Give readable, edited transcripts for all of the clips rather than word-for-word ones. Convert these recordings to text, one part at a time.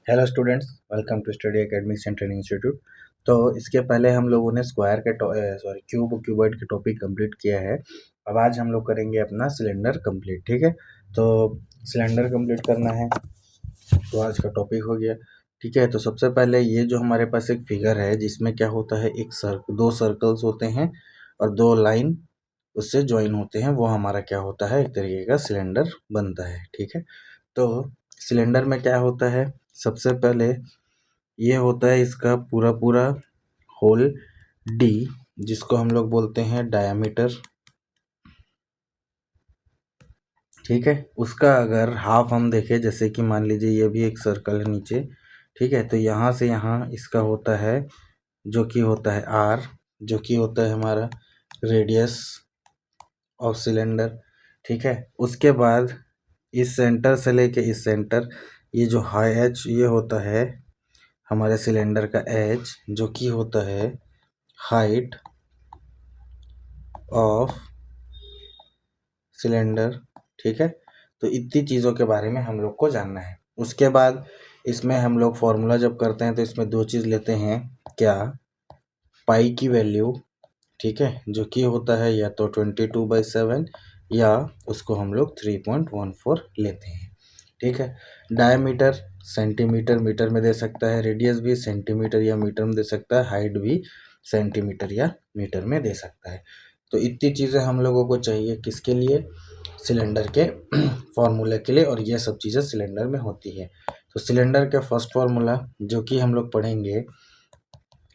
Hello students, welcome to study academics and training institute. तो इसके पहले हम लोगों ने स्क्वायर के क्यूबॉइड के टॉपिक कंप्लीट किया है। अब आज हम लोग करेंगे अपना सिलेंडर कंप्लीट। ठीक है, तो सिलेंडर कंप्लीट करना है तो आज का टॉपिक हो गया। ठीक है, तो सबसे पहले ये जो हमारे पास एक फिगर है जिसमें क्या होता है, दो सर्कल्स होते हैं और दो लाइन उससे ज्वाइन होते हैं, वो हमारा क्या होता है, एक तरीके का सिलेंडर बनता है। ठीक है, तो सिलेंडर में क्या होता है, सबसे पहले ये होता है इसका पूरा पूरा होल डी, जिसको हम लोग बोलते हैं डायामीटर। ठीक है, उसका अगर हाफ हम देखें, जैसे कि मान लीजिए ये भी एक सर्कल है नीचे। ठीक है, तो यहाँ से यहाँ इसका होता है जो कि होता है आर, जो कि होता है हमारा रेडियस ऑफ सिलेंडर। ठीक है, उसके बाद इस सेंटर से लेके इस सेंटर, ये जो हाई एच ये होता है हमारे सिलेंडर का एच, जो कि होता है हाइट ऑफ सिलेंडर। ठीक है, तो इतनी चीज़ों के बारे में हम लोग को जानना है। उसके बाद इसमें हम लोग फॉर्मूला जब करते हैं तो इसमें दो चीज़ लेते हैं, क्या, पाई की वैल्यू। ठीक है, जो कि होता है या तो 22/7 या उसको हम लोग 3.14 लेते हैं। ठीक है, डायमीटर सेंटीमीटर मीटर में दे सकता है, रेडियस भी सेंटीमीटर या मीटर में दे सकता है, हाइट भी सेंटीमीटर या मीटर में दे सकता है। तो इतनी चीज़ें हम लोगों को चाहिए किसके लिए, सिलेंडर के फॉर्मूले के लिए, और ये सब चीज़ें सिलेंडर में होती है। तो सिलेंडर का फर्स्ट फॉर्मूला जो कि हम लोग पढ़ेंगे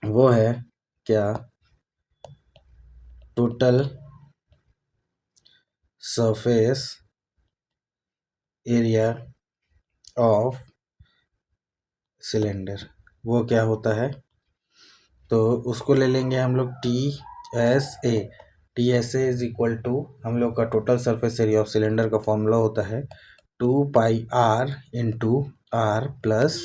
वो है क्या, total surface area of cylinder. वो क्या होता है, तो उसको ले लेंगे हम लोग TSA। TSA is equal to, हम लोग का total surface area of cylinder का फॉर्मूला होता है 2πr into are plus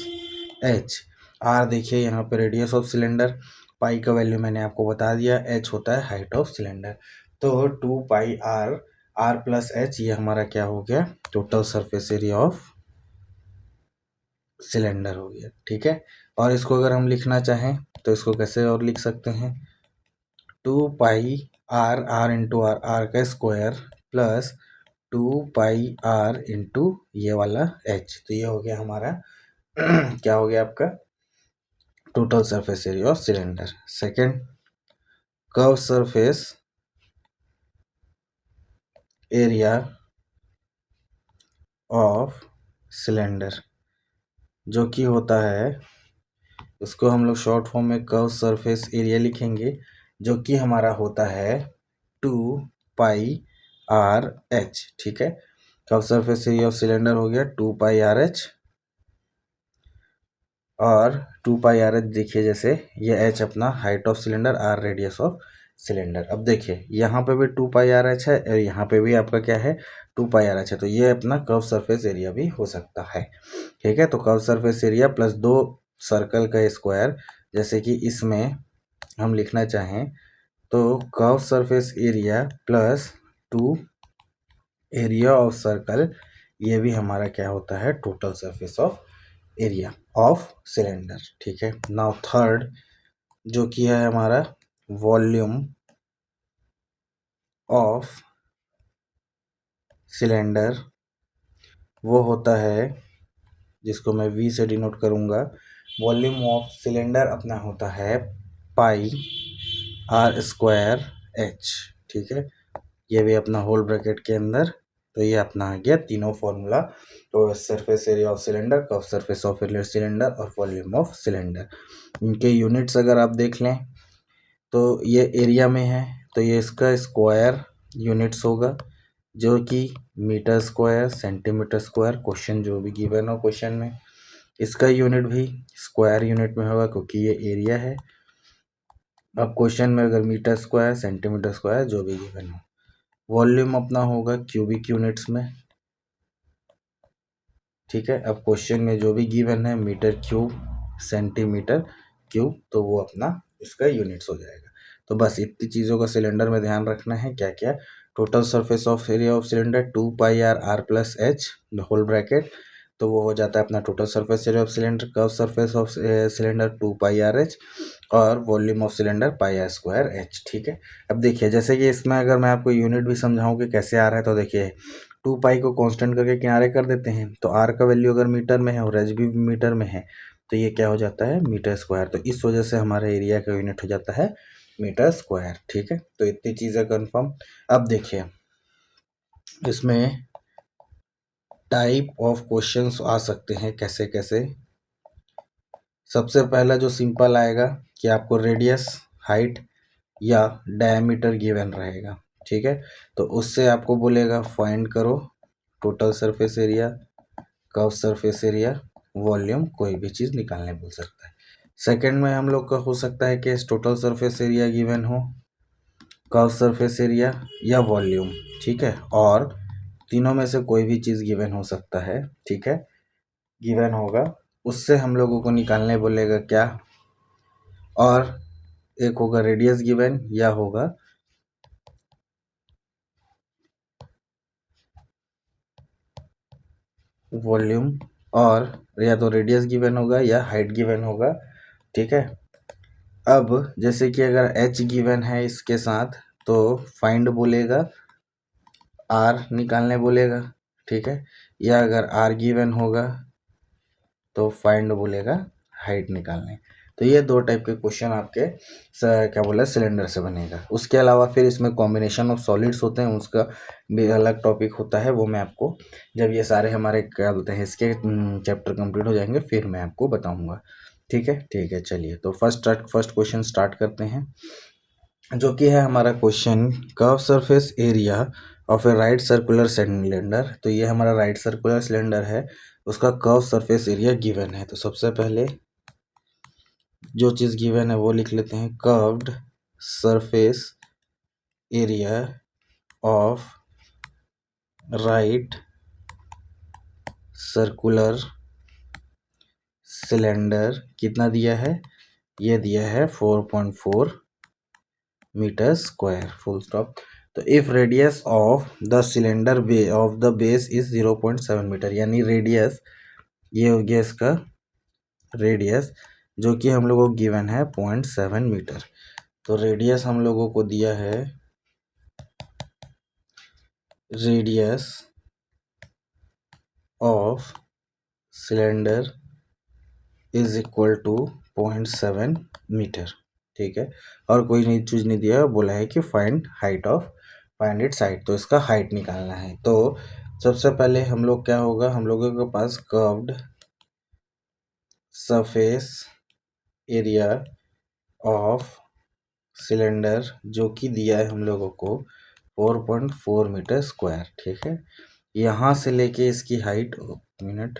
h. आर देखिए यहाँ पे रेडियस ऑफ सिलेंडर, पाई का वैल्यू मैंने आपको बता दिया, एच होता है हाइट ऑफ सिलेंडर। तो 2πr, आर प्लस एच, ये हमारा क्या हो गया, total surface area of cylinder हो गया। ठीक है, और इसको अगर हम लिखना चाहें तो इसको कैसे और लिख सकते हैं, 2πr, r into r, r का स्क्वायर प्लस 2πr इंटू ये वाला एच। तो ये हो गया हमारा क्या हो गया आपका, total surface area of cylinder. Second, curve surface area of cylinder, जो कि होता है, उसको हम लोग शॉर्ट फॉर्म में कर्व सरफेस एरिया लिखेंगे, जो कि हमारा होता है 2πr/h। ठीक है, curve surface area of cylinder हो गया 2πr/h, और 2πr/h देखिए, जैसे ये h अपना height of cylinder, r radius of cylinder. अब देखिए यहाँ पे भी 2πr/h है और यहाँ पे भी आपका क्या है, 2πr/h है, तो ये अपना कर्व सरफेस एरिया भी हो सकता है। ठीक है, तो कर्व सरफेस एरिया प्लस दो सर्कल का स्क्वायर, जैसे कि इसमें हम लिखना चाहें तो curve surface area plus 2 area of circle, ये भी हमारा क्या होता है, total surface of area of cylinder. ठीक है, नाउ थर्ड जो कि है हमारा वॉल्यूम ऑफ सिलेंडर, वो होता है, जिसको मैं V से डिनोट करूँगा, वॉल्यूम ऑफ सिलेंडर अपना होता है πr²h। ठीक है, ये भी अपना होल ब्रैकेट के अंदर, तो ये अपना आ गया तीनों फॉर्मूला, तो surface area of cylinder, curve surface of cylinder और वॉल्यूम ऑफ सिलेंडर। इनके यूनिट्स अगर आप देख लें तो ये एरिया में है, तो ये इसका स्क्वायर यूनिट्स होगा, जो कि metre square, centimetre square, question जो भी गिवन हो क्वेश्चन में, इसका यूनिट भी स्क्वायर यूनिट में होगा क्योंकि ये एरिया है। अब क्वेश्चन में अगर मीटर स्क्वायर, सेंटीमीटर स्क्वायर जो भी गिवन हो, वॉल्यूम अपना होगा क्यूबिक यूनिट्स में। ठीक है, अब क्वेश्चन में जो भी गिवन है मीटर क्यूब, सेंटीमीटर क्यूब, तो वो अपना इसका यूनिट्स हो जाएगा। तो बस इतनी चीज़ों का सिलेंडर में ध्यान रखना है, क्या क्या, total surface of area of cylinder 2πr r+h whole bracket, तो वो हो जाता है अपना total surface area of cylinder, curve surface of cylinder 2πRh, और वॉल्यूम ऑफ सिलेंडर πr²h। ठीक है, अब देखिए जैसे कि इसमें अगर मैं आपको यूनिट भी समझाऊं कि कैसे आ रहा है, तो देखिए 2π को कांस्टेंट करके किनारे कर देते हैं, तो r का वैल्यू अगर मीटर में है और h भी मीटर में है, तो ये क्या हो जाता है मीटर स्क्वायर। तो इस वजह से हमारे एरिया का यूनिट हो जाता है मीटर स्क्वायर। ठीक है, तो इतनी चीज़ें कन्फर्म। अब देखिए इसमें टाइप ऑफ क्वेश्चंस आ सकते हैं कैसे कैसे। सबसे पहला जो सिंपल आएगा कि आपको रेडियस, हाइट या डायमीटर गिवन रहेगा। ठीक है, तो उससे आपको बोलेगा फाइंड करो total surface area, curve surface area, volume, कोई भी चीज़ निकालने बोल सकता है। सेकंड में हम लोग का हो सकता है कि टोटल सरफेस एरिया गिवन हो, कर्व सरफेस एरिया या वॉल्यूम। ठीक है, और तीनों में से कोई भी चीज़ गिवन हो सकता है। ठीक है, गिवन होगा, उससे हम लोगों को निकालने बोलेगा क्या, और एक होगा रेडियस गिवन या होगा वॉल्यूम, और या तो रेडियस गिवन होगा या हाइट गिवन होगा। ठीक है, अब जैसे कि अगर h गिवन है इसके साथ, तो फाइंड बोलेगा, r निकालने बोलेगा। ठीक है, या अगर r गिवन होगा तो फाइंड बोलेगा हाइट निकालने। तो ये दो टाइप के क्वेश्चन आपके क्या बोला सिलेंडर से बनेगा। उसके अलावा फिर इसमें कॉम्बिनेशन ऑफ सॉलिड्स होते हैं, उसका भी अलग टॉपिक होता है, वो मैं आपको जब ये सारे हमारे क्या बोलते हैं इसके चैप्टर कंप्लीट हो जाएंगे फिर मैं आपको बताऊंगा। ठीक है, ठीक है, चलिए तो फर्स्ट क्वेश्चन स्टार्ट करते हैं, जो कि है हमारा question curve surface area of A right circular cylinder. तो ये हमारा राइट सर्कुलर सिलेंडर है, उसका कर्व सरफेस एरिया गिवन है। तो सबसे पहले जो चीज़ गिवन है वो लिख लेते हैं, curved surface area of right circular cylinder कितना दिया है, ये दिया है 4.4 मीटर स्क्वायर, फुल स्टॉप। तो if radius of the cylinder of the base is 0.7 metre, यानी रेडियस, ये हो गया इसका रेडियस, जो कि हम लोगों को गिवन है 0.7 मीटर। तो रेडियस हम लोगों को दिया है, radius of cylinder is equal to 0.7 metre. ठीक है, और कोई नई चीज़ नहीं दिया, बोला है कि फाइंड इट्स हाइट, तो इसका हाइट निकालना है। तो सबसे पहले हम लोग क्या होगा, हम लोगों के पास curved surface area of cylinder जो कि दिया है हम लोगों को 4.4 मीटर स्क्वायर। ठीक है, यहाँ से लेके इसकी हाइट, मिनट,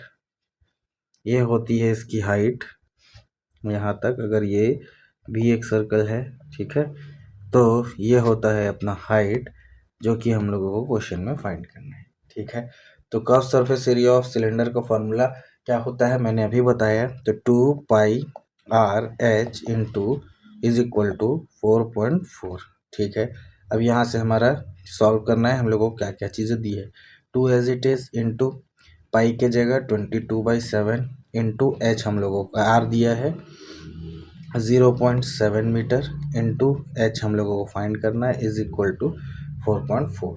ये होती है इसकी हाइट यहाँ तक, अगर ये भी एक सर्कल है। ठीक है, तो ये होता है अपना हाइट, जो कि हम लोगों को क्वेश्चन में फाइंड करना है। ठीक है, तो curve surface area of cylinder का फॉर्मूला क्या होता है मैंने अभी बताया, तो 2πRh into is equal to 4.4। ठीक है, अब यहाँ से हमारा सॉल्व करना है, हम लोगों को क्या क्या चीज़ें दी है, 2 as it is into pi के जगह 22/7 इंटू एच, हम लोगों का आर दिया है 0.7 मीटर, इंटू एच हम लोगों को फाइंड करना है, इज इक्वल टू 4.4।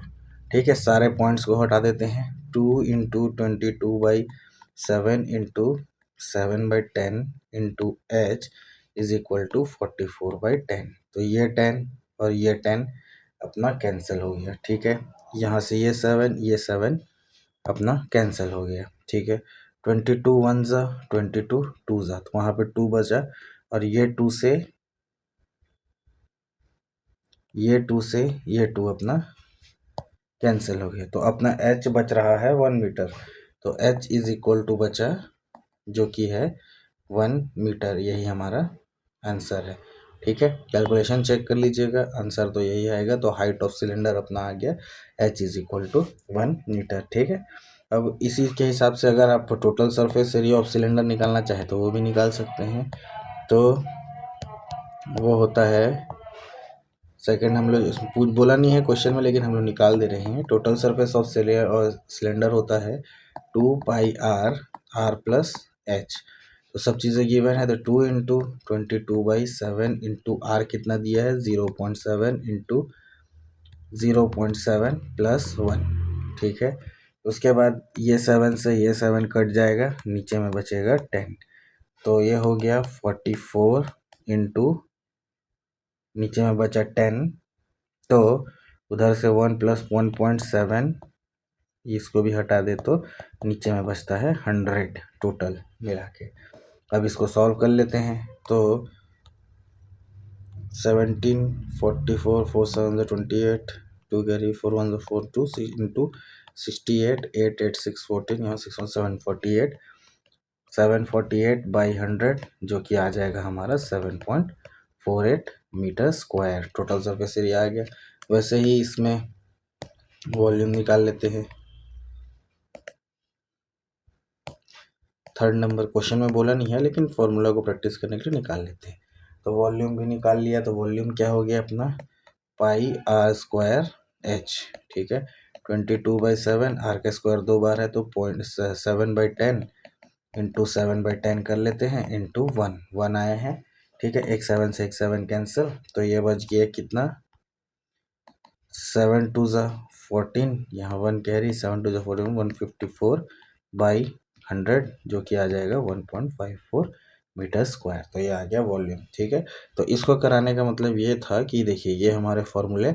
ठीक है, सारे पॉइंट्स को हटा देते हैं, 2 into 22/7 into 7/10 into h is equal to 44/10। तो ये 10 और ये 10 अपना कैंसिल हो गया। ठीक है, यहाँ से ये 7 अपना कैंसिल हो गया। ठीक है, 22 1 ज़ा 22 2 ज़ा, तो वहाँ पे 2 बचा, और ये 2 से ये 2 अपना कैंसिल हो गया, तो अपना h बच रहा है 1 मीटर। तो h इज इक्वल टू बचा, जो कि है 1 मीटर, यही हमारा आंसर है। ठीक है, कैलकुलेशन चेक कर लीजिएगा, आंसर तो यही आएगा। तो हाइट ऑफ सिलेंडर अपना आ गया h is equal to 1 metre. ठीक है, अब इसी के हिसाब से अगर आप total surface area of cylinder निकालना चाहे तो वो भी निकाल सकते हैं। तो वो होता है, सेकंड हम लोग पूछ बोला नहीं है क्वेश्चन में, लेकिन हम लोग निकाल दे रहे हैं। टोटल सरफेस ऑफ सिलेंडर होता है 2πR आर प्लस एच। तो सब चीज़ें गिवन है, तो 2 × 22/7 इंटू आर कितना दिया है 0.7 इंटू 0.7 + 1, ठीक है। उसके बाद ये 7 से ये 7 कट जाएगा, नीचे में बचेगा 10। तो ये हो गया 44 इंटू नीचे में बचा 10, तो उधर से 1 + 1.7 इसको भी हटा दे तो नीचे में बचता है 100 टोटल मिला के। अब इसको सॉल्व कर लेते हैं, तो 17 44 4 7 28 2 कैरी 4 1 4 2 इंटू 68 8 8 6 14, यहाँ 6 1 7 48 748/100 जो कि आ जाएगा हमारा 7.48 metre square. Total surface area आ गया। वैसे ही इसमें वॉल्यूम निकाल लेते हैं। थर्ड नंबर क्वेश्चन में बोला नहीं है, लेकिन फॉर्मूला को प्रैक्टिस करने के लिए निकाल लेते हैं। तो वॉल्यूम भी निकाल लिया, तो वॉल्यूम क्या हो गया अपना πr²h, ठीक है। 22/7, आर का स्क्वायर 2 बार है तो 7/10 इंटू 7/10 कर लेते हैं, इंटू 1 आए हैं, ठीक है। एक 7 से एक 7 कैंसिल, तो ये बच गया कितना 7 2 ज़ा 14, यहाँ 1 कैरी 7 2 ज़ा 14 154/100 जो कि आ जाएगा 1.54 मीटर स्क्वायर। तो ये आ गया वॉल्यूम, ठीक है। तो इसको कराने का मतलब ये था कि देखिए ये हमारे फॉर्मूले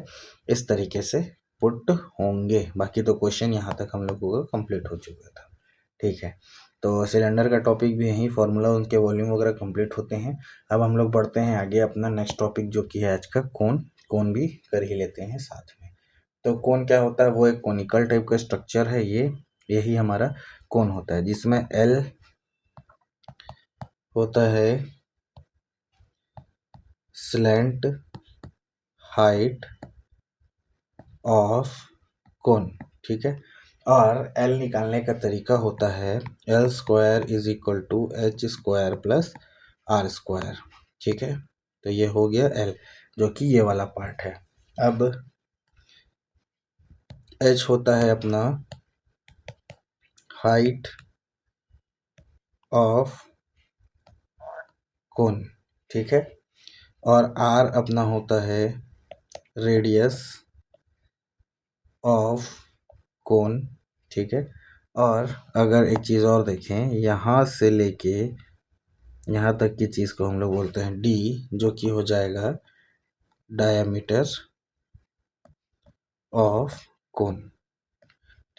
इस तरीके से पुट होंगे। बाकी तो क्वेश्चन यहाँ तक हम लोगों का कंप्लीट हो चुका था, ठीक है। तो सिलेंडर का टॉपिक भी यहीं, फार्मूला उनके वॉल्यूम वगैरह कंप्लीट होते हैं। अब हम लोग बढ़ते हैं आगे अपना नेक्स्ट टॉपिक जो कि है आज का कोन भी कर ही लेते हैं साथ में। तो कोन क्या होता है, वो एक कोनिकल टाइप का स्ट्रक्चर है, यही हमारा कोन होता है, जिसमें एल होता है स्लैंट हाइट ऑफ कोन, ठीक है। और एल निकालने का तरीका होता है L² = H² + R², ठीक है। तो ये हो गया L, जो कि ये वाला पार्ट है। अब H होता है अपना हाइट ऑफ कोन, ठीक है। और R अपना होता है रेडियस ऑफ कोन, ठीक है। और अगर एक चीज़ और देखें, यहाँ से लेके यहाँ तक की चीज़ को हम लोग बोलते हैं D, जो कि हो जाएगा डायमीटर ऑफ कोन,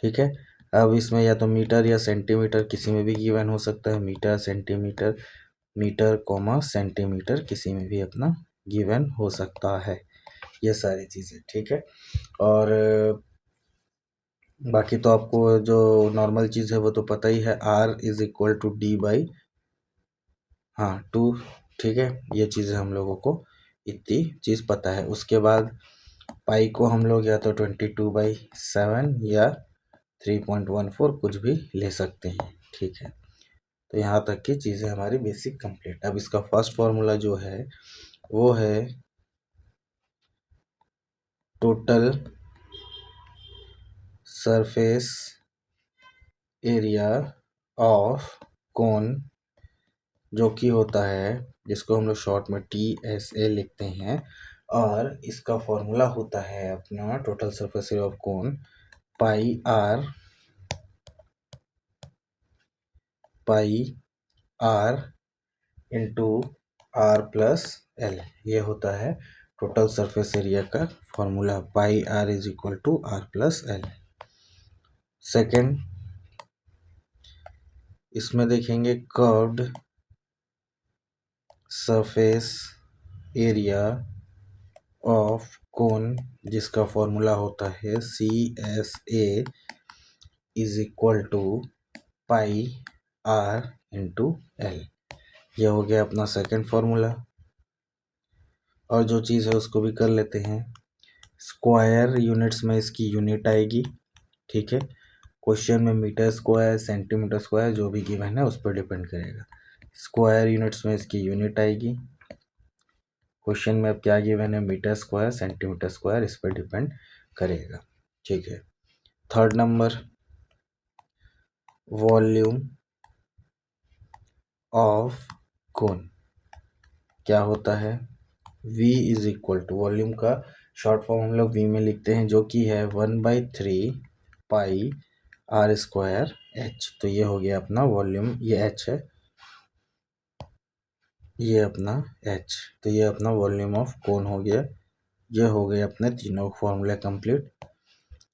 ठीक है। अब इसमें या तो मीटर या सेंटीमीटर किसी में भी गिवन हो सकता है, metre centimetre, metre comma centimetre किसी में भी अपना गिवन हो सकता है, ये सारी चीज़ें, ठीक है। और बाकी तो आपको जो नॉर्मल चीज़ है वो तो पता ही है, R = D/2, ठीक है। ये चीज़ें हम लोगों को इतनी चीज़ पता है। उसके बाद पाई को हम लोग या तो 22/7 या 3.14 कुछ भी ले सकते हैं, ठीक है। तो यहाँ तक की चीज़ें हमारी बेसिक कंप्लीट। अब इसका फर्स्ट फॉर्मूला जो है वो है total surface area of cone, जो कि होता है, जिसको हम लोग शॉर्ट में TSA लिखते हैं। और इसका फॉर्मूला होता है अपना total surface area of cone πr into R + L, ये होता है टोटल सरफेस एरिया का formula, πr = R + L। Second, इसमें देखेंगे कर्व्ड सरफेस एरिया ऑफ कोन, जिसका फॉर्मूला होता है CSA = πr इंटू L, यह हो गया अपना सेकेंड फॉर्मूला। और जो चीज़ है उसको भी कर लेते हैं। स्क्वायर यूनिट्स में इसकी यूनिट आएगी, ठीक है। क्वेश्चन में मीटर स्क्वायर, सेंटीमीटर स्क्वायर जो भी गिवन है उस पर डिपेंड करेगा। स्क्वायर यूनिट्स में इसकी यूनिट आएगी। क्वेश्चन में अब क्या गिवन है, मीटर स्क्वायर, सेंटीमीटर स्क्वायर, इस पर डिपेंड करेगा, ठीक है। Third number, volume of cone क्या होता है, V is equal to, volume का शॉर्ट फॉर्म हम लोग V में लिखते हैं, जो कि है 1/3 पाई आर स्क्वायर एच। तो ये हो गया अपना वॉल्यूम, ये एच है, ये अपना एच, तो ये अपना वॉल्यूम ऑफ कोन हो गया। ये हो गए अपने तीनों फॉर्मूले कंप्लीट।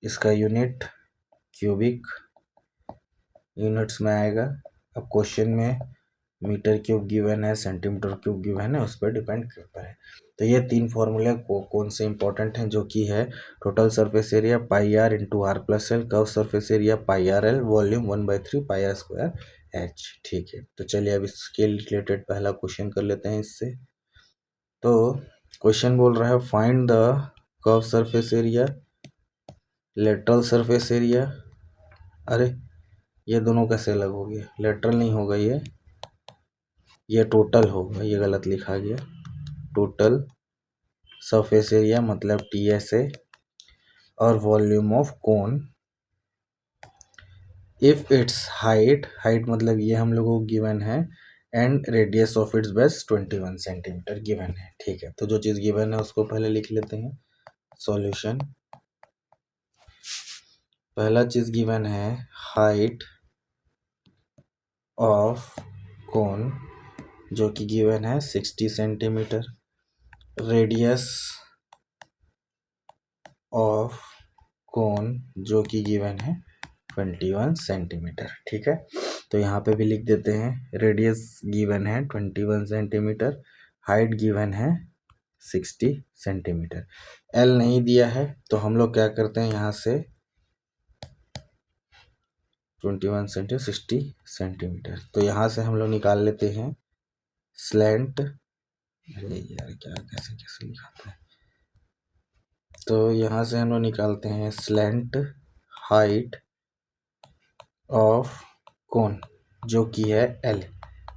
इसका यूनिट क्यूबिक यूनिट्स में आएगा। अब क्वेश्चन में मीटर क्यूब गिवन है, सेंटीमीटर क्यूब गिवन है, उस पर डिपेंड करता है। तो ये तीन फॉर्मूले कौन से इंपॉर्टेंट हैं, जो कि है total surface area pi are into are plus L, curve surface area pi R L, volume 1/3 pi R square H. ठीक है, तो चलिए अब इसके रिलेटेड पहला क्वेश्चन कर लेते हैं इससे। तो क्वेश्चन बोल रहा है find the curve surface area, lateral surface area. अरे ये दोनों कैसे अलग हो गए, लेटरल नहीं होगा ये टोटल होगा, ये गलत लिखा गया। टोटल सरफेस एरिया मतलब TSA, और volume of cone if it's height, height मतलब ये हम लोगों को गिवन है, and radius of its base 21 centimetre given है। ठीक है, तो जो चीज़ गिवन है उसको पहले लिख लेते हैं। सॉल्यूशन, पहला चीज़ गिवन है हाइट ऑफ कोन, जो कि गिवन है 60 सेंटीमीटर, रेडियस ऑफ कोन जो कि गिवन है 21 सेंटीमीटर। ठीक है, तो यहाँ पे भी लिख देते हैं, रेडियस गिवन है 21 सेंटीमीटर, हाइट गिवन है 60 सेंटीमीटर। एल नहीं दिया है तो हम लोग क्या करते हैं, यहाँ से 21 सेंटीमीटर 60 सेंटीमीटर, तो यहाँ से हम लोग निकाल लेते हैं स्लैंट। अरे यार क्या कैसे कैसे लिखाता है, तो यहाँ से हम लोग निकालते हैं स्लैंट हाइट ऑफ कोन जो कि है L।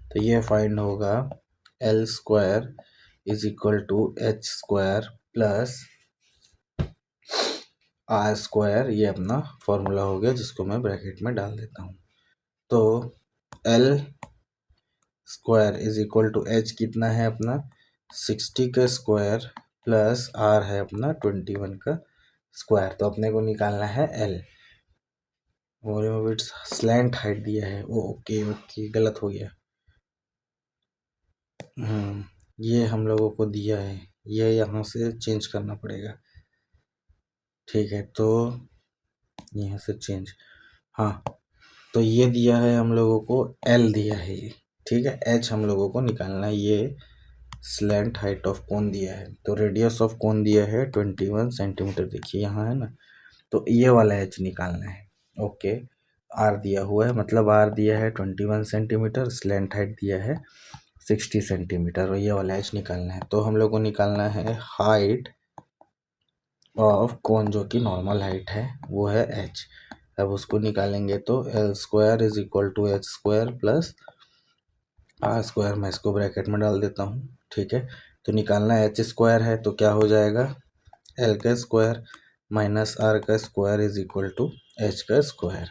तो ये फाइंड होगा L square is equal to H square plus R square, ये अपना फॉर्मूला हो गया जिसको मैं ब्रैकेट में डाल देता हूँ। तो L square is equal to H कितना है अपना 60 का स्क्वायर प्लस आर है अपना 21 का स्क्वायर। तो अपने को निकालना है L, volume of its slant height दिया है वो, ओके ओके गलत हो गया। ये हम लोगों को दिया है, ये यहाँ से चेंज करना पड़ेगा। ठीक है, तो यहाँ से चेंज, हाँ तो ये दिया है हम लोगों को, L दिया है ये। ठीक है, H हम लोगों को निकालना है, ये स्लैंट हाइट ऑफ कोन दिया है। तो रेडियस ऑफ कोन दिया है 21 सेंटीमीटर, देखिए यहाँ है ना, तो ये वाला H निकालना है। ओके, R दिया हुआ है, मतलब R दिया है 21 सेंटीमीटर, स्लैंट हाइट दिया है 60 सेंटीमीटर, और ये वाला H निकालना है। तो हम लोग को निकालना है हाइट ऑफ कोन जो कि नॉर्मल हाइट है वो है H। अब उसको निकालेंगे तो L square is equal to H square plus R square, मैं इसको ब्रैकेट में डाल देता हूँ। ठीक है, तो निकालना H स्क्वायर है तो क्या हो जाएगा, L का स्क्वायर माइनस आर का square is equal to H का स्क्वायर।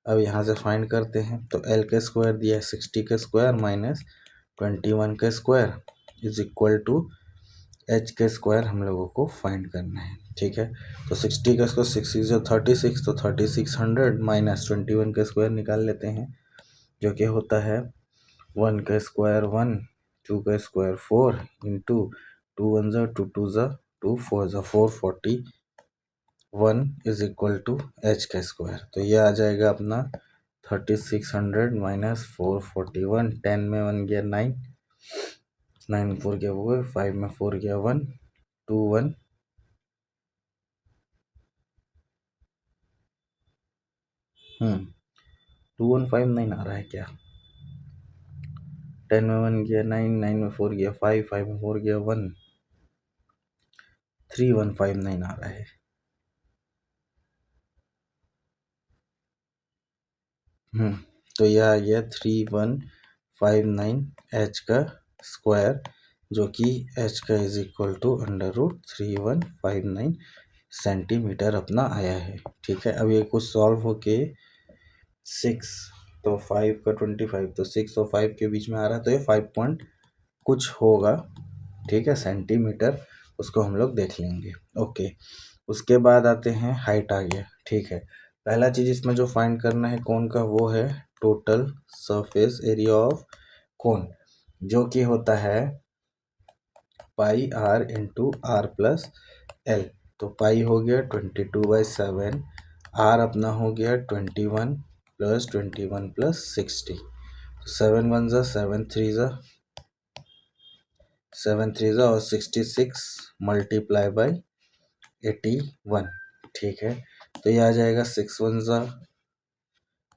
अब यहाँ से फाइंड करते हैं, तो L का स्क्वायर दिया है 60 का स्क्वायर माइनस 21 का square is equal to H का स्क्वायर हम लोगों को फाइंड करना है। ठीक है, तो 60 का स्क्वायर 6 जो 36, तो 3600 माइनस 21 का स्क्वायर निकाल लेते हैं, जो कि होता है 1 का स्क्वायर 1, 2 का स्क्वायर 4 इंटू 2 1 ज़ा 2 2 ज़ा 2 4 ज़ा 441 इज इक्वल टू H का स्क्वायर। तो ये आ जाएगा अपना 3600 माइनस 441, 10 में 1 गया 9, 9 4 गया वो 5 में 4 गया 1, 2 1 2159 आ रहा है क्या, 10 में 1 गया 9, 9 में 4 गया 5, 5 में 4 गया 1, 3159 आ रहा है। तो यह आ गया 3159 H का स्क्वायर, जो कि H का इज इक्वल टू √3159 सेंटीमीटर अपना आया है। ठीक है, अब ये कुछ सॉल्व होके 6, तो 5 का 25 तो 6 और 5 के बीच में आ रहा है, तो ये 5 पॉइंट कुछ होगा, ठीक है, सेंटीमीटर। उसको हम लोग देख लेंगे। ओके, उसके बाद आते हैं हाइट आ गया, ठीक है। पहला चीज़ इसमें जो फाइंड करना है कोन का, वो है total surface area of cone, जो कि होता है pi are into are plus l. तो पाई हो गया 22/7, आर अपना हो गया 21 प्लस 21 प्लस 60। 7 1 ज़ा 7 3 ज़ा 7 3 ज़ा और 66 मल्टीप्लाई बाई 81, ठीक है। तो ये आ जाएगा 6 1 ज़ा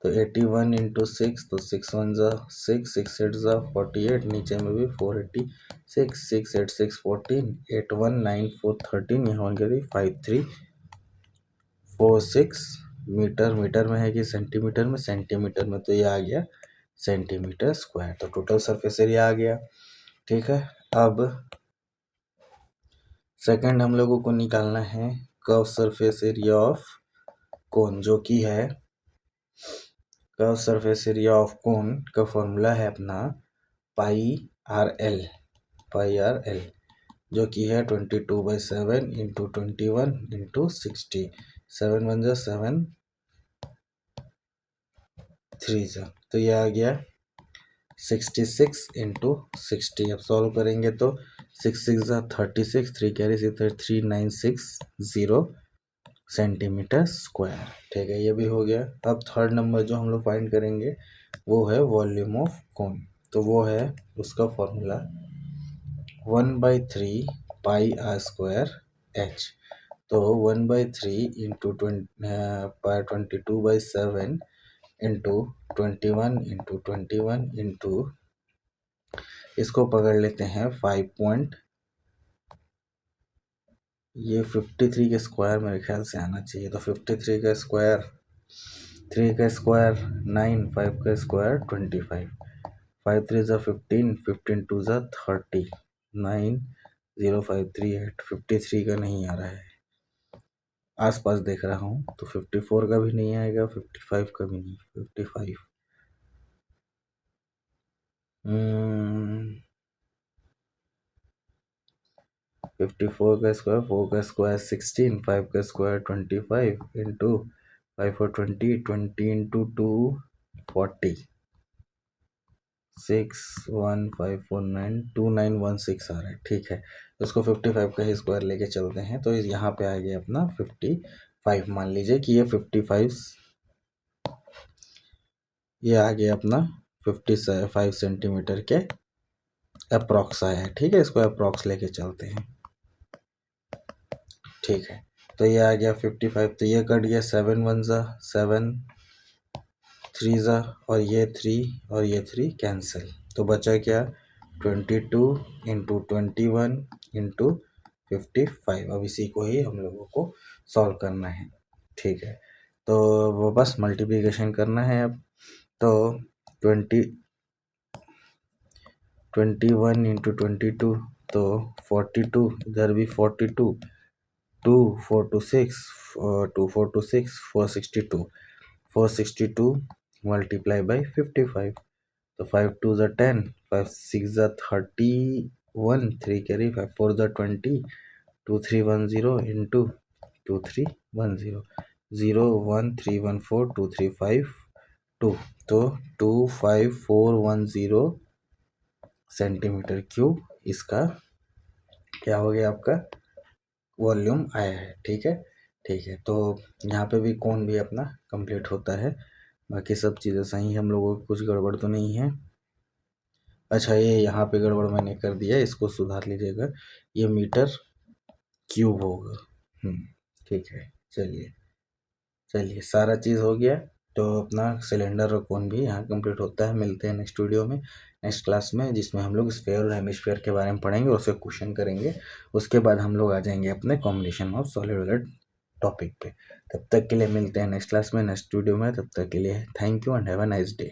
तो 81 इंटू 6, तो 6 1 ज़ा 6, 6 8 ज़ा 48, नीचे में भी 486, 6 8 6 14, 8 1 9 4 13, यहाँ बन गई 5 3 4 6 मीटर। मीटर में है कि सेंटीमीटर में? सेंटीमीटर में, तो ये आ गया सेंटीमीटर स्क्वायर। तो टोटल सरफेस एरिया आ गया, ठीक है। अब सेकंड हम लोगों को निकालना है curve surface area of cone, जो कि है कर्व सरफेस एरिया ऑफ कोन का फॉर्मूला है अपना पाई आर एल, जो कि है 22/7 इंटू 21 इंटू 60। 7 1 ज़ा 7 3 ज़ा, तो ये आ गया 66 इंटू 60। अब सॉल्व करेंगे तो 6 6 ज़ा 36, 3 कैरी 3960 सेंटीमीटर स्क्वायर, ठीक है, ये भी हो गया। अब थर्ड नंबर जो हम लोग फाइंड करेंगे वो है वॉल्यूम ऑफ कोन। तो वो है उसका formula 1/3 pi R square H. तो 1/3 इंटू 22/7 इंटू 21 इंटू इसको पकड़ लेते हैं 5 पॉइंट, ये 53 के स्क्वायर मेरे ख्याल से आना चाहिए। तो 53 का स्क्वायर, 3 का स्क्वायर 9, 5 का स्क्वायर 25, 5 3 ज़ा 15, 15 2 ज़ा 30, 9 0 5 3 8। 53 का नहीं आ रहा है, आसपास देख रहा हूँ, तो 54 का भी नहीं आएगा, 55 का भी नहीं, 55 54 का स्क्वायर, 4 का स्क्वायर 16, 5 का स्क्वायर 25 इंटू 5 और 20, 20 इंटू 2 40, 6 1 5 4 9 2916 आ रहा है, ठीक है। उसको 55 का ही स्क्वायर लेके चलते हैं, तो यहाँ पे आ गया अपना 55। मान लीजिए कि ये 55, ये आ गया अपना 55 सेंटीमीटर के अप्रॉक्स आया है, ठीक है। इसको अप्रॉक्स लेके चलते हैं, ठीक है। तो ये आ गया 55, तो ये कट गया 7 1 ज़ा 7 3 ज़ा और ये 3 कैंसिल, तो बचा क्या 22 इंटू 21 इंटू 55। अब इसी को ही हम लोगों को सॉल्व करना है, ठीक है। तो वो बस मल्टीप्लिकेशन करना है अब। तो 21 इंटू 22, तो 42, इधर भी 42, 2 4 2 6, 2 4 2 6 462, 462 मल्टीप्लाई बाई 55। तो 5 2 ज़ा 10, 5 6 ज़ा 31, 3 कैरी 5 4 ज़ा 20, 2 3 1 0 इंटू 2 3 1 0, 0 1 3 1 4 2 3 5 2, तो 25410 सेंटीमीटर क्यूब इसका क्या हो गया, आपका वॉल्यूम आया है, ठीक है। ठीक है, तो यहाँ पे भी कोण भी अपना कंप्लीट होता है। बाकी सब चीज़ें सही, हम लोगों को कुछ गड़बड़ तो नहीं है। अच्छा, ये यहाँ पे गड़बड़ मैंने कर दिया, इसको सुधार लीजिएगा, ये मीटर क्यूब होगा। ठीक है, चलिए सारा चीज़ हो गया। तो अपना सिलेंडर और कोन भी यहाँ कंप्लीट होता है। मिलते हैं नेक्स्ट वीडियो में, नेक्स्ट क्लास में, जिसमें हम लोग स्फेयर और हेमिस्फेयर के बारे में पढ़ेंगे और उससे क्वेश्चन करेंगे। उसके बाद हम लोग आ जाएंगे अपने कॉम्बिनेशन ऑफ सॉलिड वाले टॉपिक पे। तब तक के लिए मिलते हैं नेक्स्ट क्लास में, नेक्स्ट वीडियो में। तब तक के लिए thank you and have a nice day.